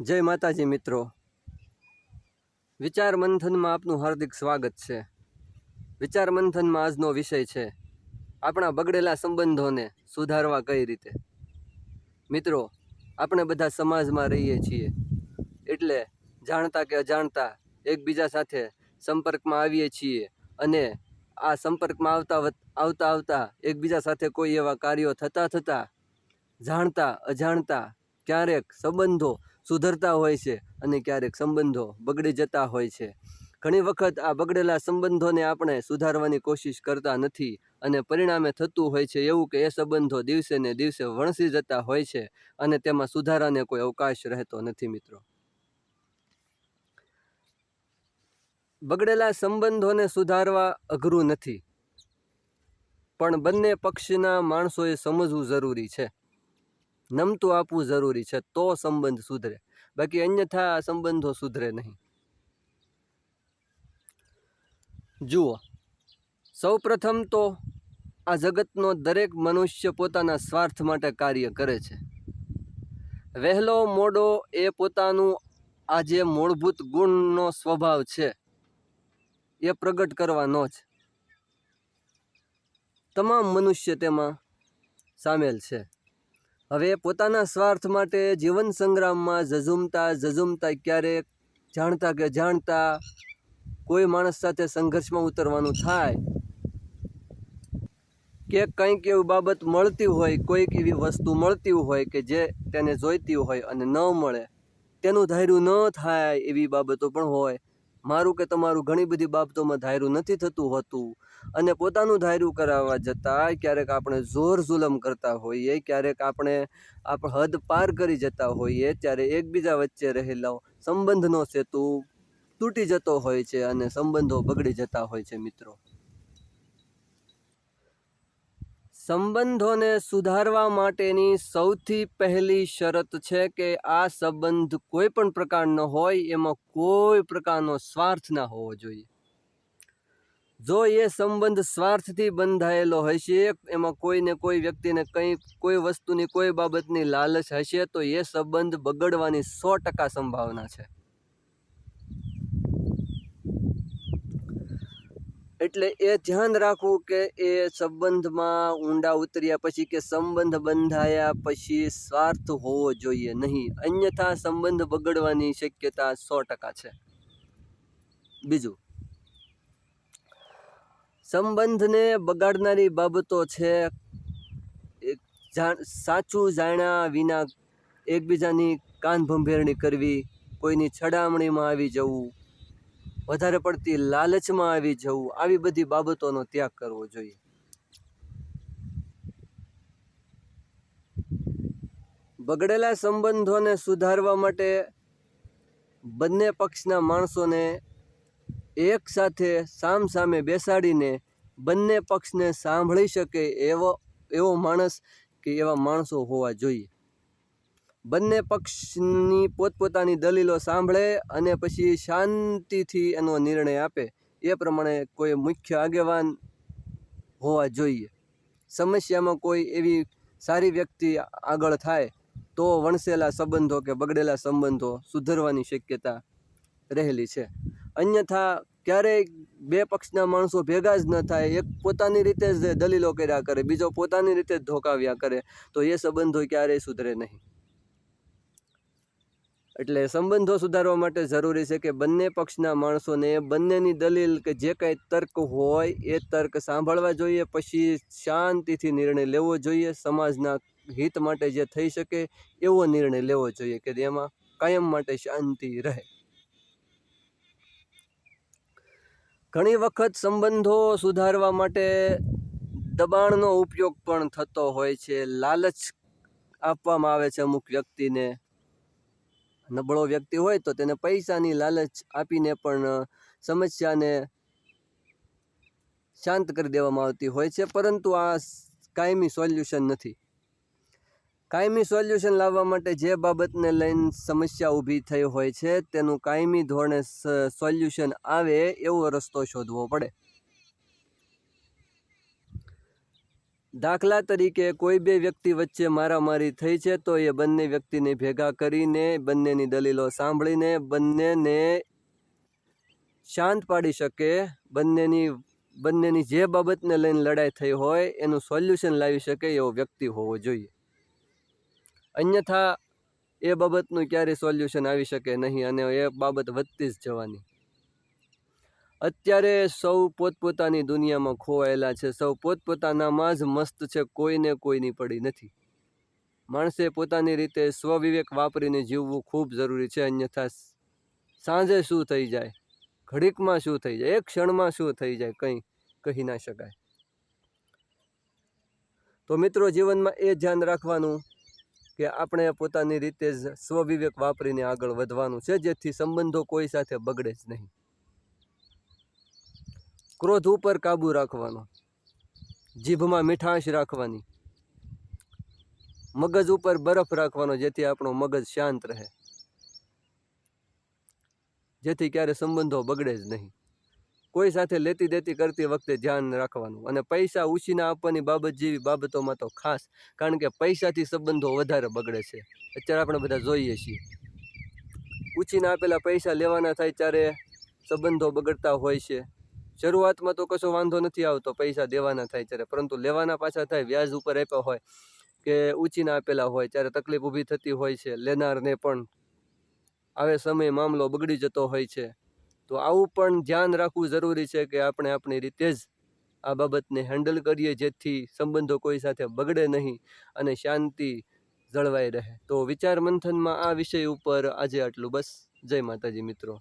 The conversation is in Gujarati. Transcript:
જય માતાજી મિત્રો, વિચાર મંથનમાં આપનું હાર્દિક સ્વાગત છે। વિચાર મંથનમાં આજનો વિષય છે આપણા બગડેલા સંબંધોને સુધારવા કઈ રીતે। મિત્રો, આપણે બધા સમાજમાં રહીએ છીએ, એટલે જાણતા કે અજાણતા એકબીજા સાથે સંપર્કમાં આવીએ છીએ અને આ સંપર્કમાં આવતા એકબીજા સાથે કોઈ એવા કાર્યો થતા જાણતા અજાણતા ક્યારેક સંબંધો સુધરતા હોય છે અને ક્યારેક સંબંધો બગડી જતા હોય છે। ઘણી વખત આ બગડેલા સંબંધોને આપણે સુધારવાની કોશિશ કરતા નથી અને પરિણામે થતું હોય છે એવું કે એ સંબંધો દિવસે ને દિવસે વણસી જતા હોય છે અને તેમાં સુધારાને કોઈ અવકાશ રહેતો નથી। મિત્રો, બગડેલા સંબંધોને સુધારવા અઘરું નથી, પણ બંને પક્ષના માણસોએ સમજવું જરૂરી છે, નમતું આપવું જરૂરી છે, તો સંબંધ સુધરે, બાકી અન્યથા આ સંબંધો સુધરે નહીં। જુઓ, સૌ પ્રથમ તો આ જગતનો દરેક મનુષ્ય પોતાના સ્વાર્થ માટે કાર્ય કરે છે। વહેલો મોડો એ પોતાનું આ જે મૂળભૂત ગુણનો સ્વભાવ છે એ પ્રગટ કરવાનો જ તમામ મનુષ્ય તેમાં સામેલ છે। હવે પોતાના સ્વાર્થ માટે જીવન સંગ્રામમાં ઝઝુમતા ક્યારેક જાણતા કે અજાણતા કોઈ માણસ સાથે સંઘર્ષમાં ઉતરવાનું થાય કે કંઈક એવી બાબત મળતી હોય, કોઈક એવી વસ્તુ મળતી હોય કે જે તેને જોઈતી હોય અને ન મળે, તેનું ધાર્યું ન થાય એવી બાબતો પણ હોય। મારું કે તમારું ઘણી બધી બાબતોમાં ધાર્યું નથી થતું હોતું અને પોતાનું ધાર્યું કરાવવા જતાં ક્યારેક આપણે જોર જુલમ કરતા હોઈએ, ક્યારેક આપણે હદ પાર કરી જતા હોઈએ, ત્યારે એકબીજા વચ્ચે રહેલો સંબંધનો સેતુ તૂટી જતો હોય છે અને સંબંધો બગડી જતા હોય છે। મિત્રો, સંબંધોને સુધારવા માટેની સૌથી પહેલી શરત છે કે આ સંબંધ કોઈ પણ પ્રકારનો હોય, એમાં કોઈ પ્રકારનો સ્વાર્થ ના હોવો જોઈએ। જો એ સંબંધ સ્વાર્થથી બંધાયેલો હશે, એમાં કોઈને કોઈ વ્યક્તિને કોઈ વસ્તુની કોઈ બાબતની લાલચ હશે, તો એ સંબંધ બગડવાની 100% સંભાવના છે। એટલે એ ધ્યાન રાખવું કે એ સંબંધમાં ઊંડા ઉતર્યા પછી કે સંબંધ બંધાયા પછી સ્વાર્થ હોવો જોઈએ નહીં, અન્યથા સંબંધ બગડવાની શક્યતા 100% છે। બીજું, સંબંધને બગાડનારી બાબતો છે સાચું જાણ્યા વિના એકબીજાની કાન ભંભેરણી કરવી, કોઈની છડામણીમાં આવી જવું, વધારે પડતી લાલચમાં આવી જવું, આવી બધી બાબતોનો ત્યાગ કરવો જોઈએ। બગડેલા સંબંધોને સુધારવા માટે બંને પક્ષના માણસોને એક સાથે સામસામે બેસાડીને બંને પક્ષને સાંભળી શકે એવો માણસ કે એવા માણસો હોવા જોઈએ। બંને પક્ષની પોતપોતાની દલીલો સાંભળે અને પછી શાંતિથી એનો નિર્ણય આપે, એ પ્રમાણે કોઈ મુખ્ય આગેવાન હોવા જોઈએ। સમસ્યામાં કોઈ એવી સારી વ્યક્તિ આગળ થાય તો વણસેલા સંબંધો કે બગડેલા સંબંધો સુધરવાની શક્યતા રહેલી છે, અન્યથા ક્યારેય બે પક્ષના માણસો ભેગા જ ન થાય, એક પોતાની રીતે જ દલીલો કર્યા કરે, બીજો પોતાની રીતે જ ધોકાવ્યા કરે, તો એ સંબંધો ક્યારેય સુધરે નહીં। એટલે સંબંધો સુધારવા માટે જરૂરી છે કે બંને પક્ષના માણસોને બંનેની દલીલ કે જે કંઈ તર્ક હોય એ તર્ક સાંભળવા જોઈએ, પછી શાંતિથી નિર્ણય લેવો જોઈએ। સમાજના હિત માટે જે થઈ શકે એવો નિર્ણય લેવો જોઈએ કે જેમાં કાયમ માટે શાંતિ રહે। ઘણી વખત સંબંધો સુધારવા માટે દબાણનો ઉપયોગ પણ થતો હોય છે, લાલચ આપવામાં આવે છે અમુક વ્યક્તિને। નબળો વ્યક્તિ હોય તો તેને પૈસાની લાલચ આપીને પણ સમસ્યાને શાંત કરી દેવામાં આવતી હોય છે, પરંતુ આ કાયમી સોલ્યુશન નથી। કાયમી સોલ્યુશન લાવવા માટે જે બાબતને લઈને સમસ્યા ઊભી થઈ હોય છે તેનું કાયમી ધોરણે સોલ્યુશન આવે એવો રસ્તો શોધવો પડે। દાખલા તરીકે કોઈ બે વ્યક્તિ વચ્ચે મારામારી થઈ છે તો એ બંને વ્યક્તિને ભેગા કરીને બંનેની દલીલો સાંભળીને બંનેને શાંત પાડી શકે, બંનેની જે બાબતને લઈને લડાઈ થઈ હોય એનું સોલ્યુશન લાવી શકે એવો વ્યક્તિ હોવો જોઈએ. અન્યથા એ બાબતનું ક્યારેય સોલ્યુશન આવી શકે નહીં અને એ બાબત વધતી જ જવાની. અત્યારે સૌ પોતપોતાની દુનિયામાં ખોવાયેલા છે, સૌ પોતપોતાનામાં જ મસ્ત છે, કોઈને કોઈની પડી નથી. માણસે પોતાની રીતે સ્વવિવેક વાપરીને જીવવું ખૂબ જરૂરી છે. અન્યથા સાંજે શું થઈ જાય, ઘડીકમાં શું થઈ જાય, એક ક્ષણમાં શું થઈ જાય, કંઈ કહી ના શકાય. તો મિત્રો, જીવનમાં એ ધ્યાન રાખવાનું કે આપણે પોતાની રીતે જ સ્વવિવેક વાપરીને આગળ વધવાનું છે, જેથી સંબંધો કોઈ સાથે બગડે જ નહીં. ક્રોધ ઉપર કાબુ રાખવાનો, જીભમાં મીઠાશ રાખવાની, મગજ ઉપર બરફ રાખવાનો, જેથી આપણો મગજ શાંત રહે, જેથી ક્યારે સંબંધો બગડે જ નહીં. કોઈ સાથે લેતી દેતી કરતી વખતે ધ્યાન રાખવાનું. અને પૈસા ઉછીના આપવાની બાબત જેવી બાબતોમાં તો ખાસ, કારણ કે પૈસાથી સંબંધો વધારે બગડે છે. અત્યારે આપણે બધા જોઈએ છીએ, ઉછીના આપેલા પૈસા લેવાના થાય ત્યારે સંબંધો બગડતા હોય છે. શરૂઆતમાં તો કશો વાંધો નથી આવતો પૈસા દેવાના થાય ત્યારે, પરંતુ લેવાના પાછા થાય, વ્યાજ ઉપર આપ્યા હોય કે ઉછીના આપેલા હોય ત્યારે તકલીફ ઊભી થતી હોય છે. લેનારને પણ આવે સમયે મામલો બગડી જતો હોય છે. તો આવું પણ ધ્યાન રાખવું જરૂરી છે કે આપણે આપણી રીતે જ આ બાબતને હેન્ડલ કરીએ, જેથી સંબંધો કોઈ સાથે બગડે નહીં અને શાંતિ જળવાઈ રહે. તો વિચાર મંથનમાં આ વિષય ઉપર આજે આટલું. બસ. જય માતાજી મિત્રો.